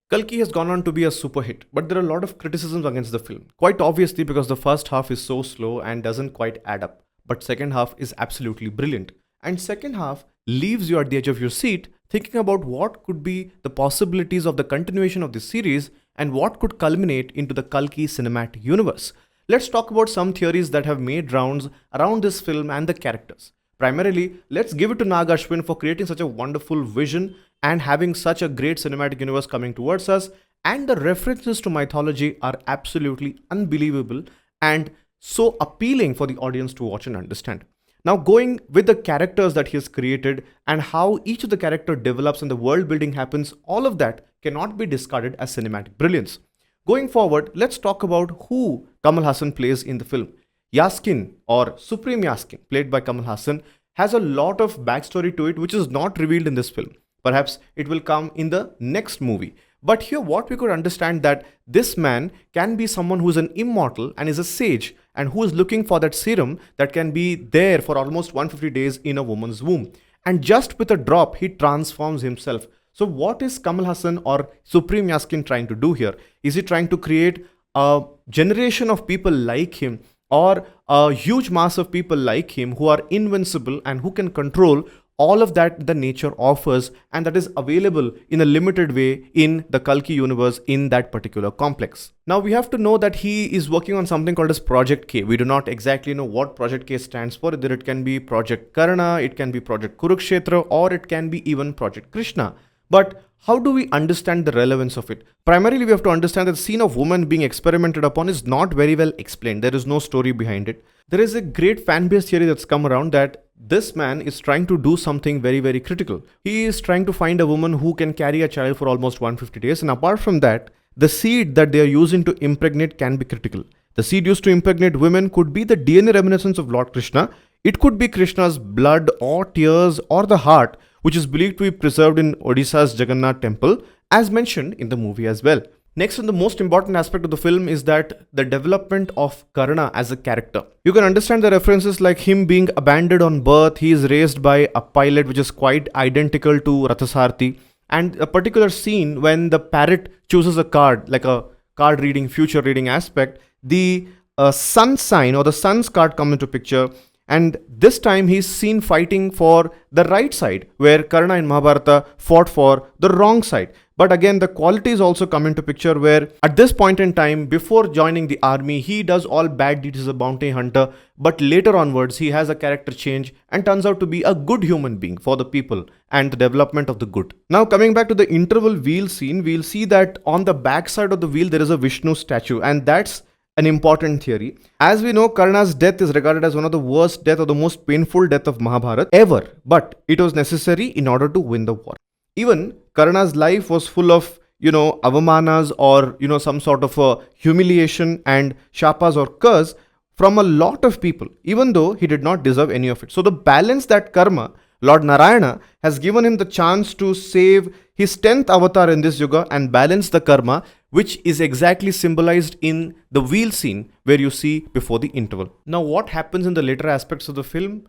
Kalki has gone on to be a super hit, but there are a lot of criticisms against the film. Quite obviously because the first half is so slow and doesn't quite add up, but second half is absolutely brilliant. And second half leaves you at the edge of your seat thinking about what could be the possibilities of the continuation of this series and what could culminate into the Kalki Cinematic Universe. Let's talk about some theories that have made rounds around this film and the characters. Primarily, let's give it to Nag Ashwin for creating such a wonderful vision and having such a great cinematic universe coming towards us. And the references to mythology are absolutely unbelievable and so appealing for the audience to watch and understand. Now, going with the characters that he has created and how each of the character develops and the world building happens, all of that cannot be discarded as cinematic brilliance. Going forward, let's talk about who Kamal Haasan plays in the film. Yaskin, or Supreme Yaskin, played by Kamal Haasan, has a lot of backstory to it which is not revealed in this film. Perhaps it will come in the next movie. But here, what we could understand that this man can be someone who is an immortal and is a sage and who is looking for that serum that can be there for almost 150 days in a woman's womb. And just with a drop, he transforms himself. So what is Kamal Haasan or Supreme Yaskin trying to do here? Is he trying to create a generation of people like him or a huge mass of people like him who are invincible and who can control all of that the nature offers and that is available in a limited way in the Kalki universe in that particular complex? Now we have to know that he is working on something called as Project K. We do not exactly know what Project K stands for. Either it can be Project Karna, it can be Project Kurukshetra, or it can be even Project Krishna. But how do we understand the relevance of it? Primarily, we have to understand that the scene of woman being experimented upon is not very well explained. There is no story behind it. There is a great fan base theory that's come around that this man is trying to do something very, very critical. He is trying to find a woman who can carry a child for almost 150 days. And apart from that, the seed that they are using to impregnate can be critical. The seed used to impregnate women could be the DNA reminiscence of Lord Krishna. It could be Krishna's blood or tears or the heart, which is believed to be preserved in Odisha's Jagannath temple, as mentioned in the movie as well. Next, and the most important aspect of the film is that the development of Karna as a character. You can understand the references like him being abandoned on birth, he is raised by a pilot which is quite identical to Rathasarthi, and a particular scene when the parrot chooses a card, like a card reading, future reading aspect, the sun sign or the sun's card come into picture. And this time he's seen fighting for the right side, where Karna in Mahabharata fought for the wrong side. But again, the qualities also come into picture where at this point in time, before joining the army, he does all bad deeds as a bounty hunter. But later onwards, he has a character change and turns out to be a good human being for the people and the development of the good. Now coming back to the interval wheel scene, we'll see that on the back side of the wheel, there is a Vishnu statue, and that's an important theory. As we know, Karna's death is regarded as one of the worst death or the most painful death of Mahabharata ever, but it was necessary in order to win the war. Even Karna's life was full of, avamanas or, some sort of a humiliation and shapas or curse from a lot of people, even though he did not deserve any of it. So the balance that karma, Lord Narayana, has given him the chance to save his 10th avatar in this yuga and balance the karma, which is exactly symbolized in the wheel scene where you see before the interval. Now, what happens in the later aspects of the film?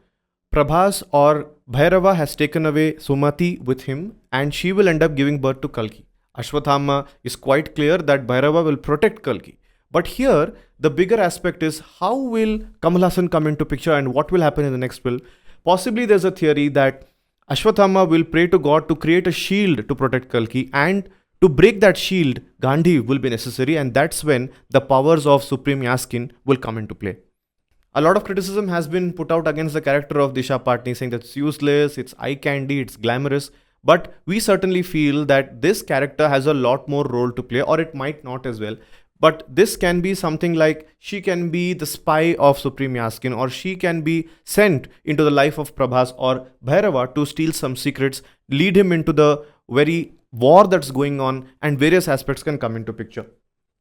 Prabhas or Bhairava has taken away Sumati with him and she will end up giving birth to Kalki. Ashwathama is quite clear that Bhairava will protect Kalki. But here, the bigger aspect is how will Kamal Haasan come into picture and what will happen in the next film? Possibly there's a theory that Ashwathama will pray to God to create a shield to protect Kalki, and to break that shield, Gandhi will be necessary, and that's when the powers of Supreme Yaskin will come into play. A lot of criticism has been put out against the character of Disha Patani, saying that it's useless, it's eye candy, it's glamorous. But we certainly feel that this character has a lot more role to play, or it might not as well. But this can be something like she can be the spy of Supreme Yaskin, or she can be sent into the life of Prabhas or Bhairava to steal some secrets, lead him into the very war that's going on, and various aspects can come into picture.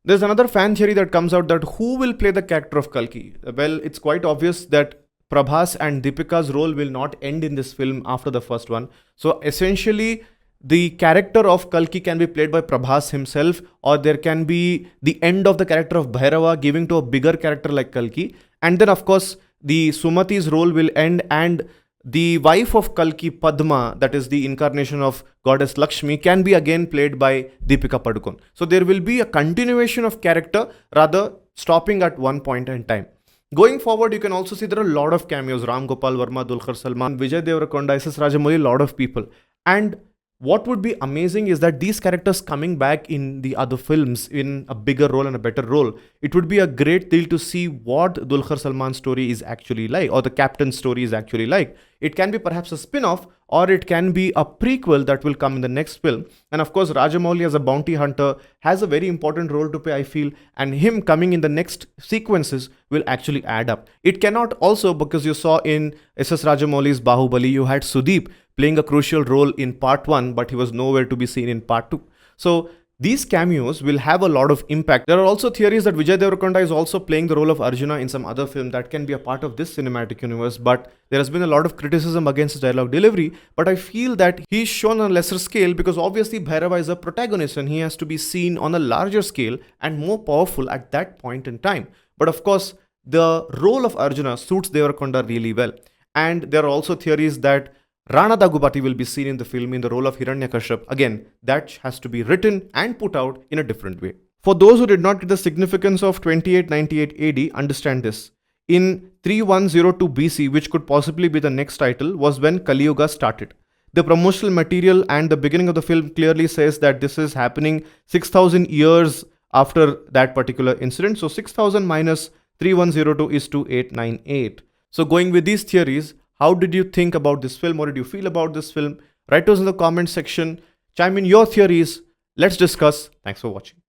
There's another fan theory that comes out that who will play the character of Kalki? Well, it's quite obvious that Prabhas and Deepika's role will not end in this film after the first one. So essentially, the character of Kalki can be played by Prabhas himself, or there can be the end of the character of Bhairava giving to a bigger character like Kalki. And then of course, the Sumati's role will end and the wife of Kalki, Padma, that is the incarnation of goddess Lakshmi, can be again played by Deepika Padukone. So there will be a continuation of character rather stopping at one point in time. Going forward, you can also see there are a lot of cameos. Ram Gopal Verma, Dulquer Salmaan, Vijay Deverakonda, SS Rajamouli, a lot of people. And what would be amazing is that these characters coming back in the other films in a bigger role and a better role. It would be a great deal to see what Dulquer Salmaan's story is actually like, or the captain's story is actually like. It can be perhaps a spin-off, or it can be a prequel that will come in the next film. And of course, Rajamouli as a bounty hunter has a very important role to play, I feel, and him coming in the next sequences will actually add up. It cannot also, because you saw in SS Rajamouli's Bahubali, you had Sudeep playing a crucial role in part 1, but he was nowhere to be seen in part 2. So these cameos will have a lot of impact. There are also theories that Vijay Deverakonda is also playing the role of Arjuna in some other film that can be a part of this cinematic universe, but there has been a lot of criticism against his dialogue delivery, but I feel that he's shown on a lesser scale because obviously Bhairava is a protagonist and he has to be seen on a larger scale and more powerful at that point in time. But of course, the role of Arjuna suits Deverakonda really well. And there are also theories that Rana Daggubati will be seen in the film in the role of Hiranyakashipu. Again, that has to be written and put out in a different way. For those who did not get the significance of 2898 AD, understand this. In 3102 BC, which could possibly be the next title, was when Kali Yuga started. The promotional material and the beginning of the film clearly says that this is happening 6000 years after that particular incident. So 6000 minus 3102 is 2898. So going with these theories, how did you think about this film? What did you feel about this film? Write those in the comment section. Chime in your theories. Let's discuss. Thanks for watching.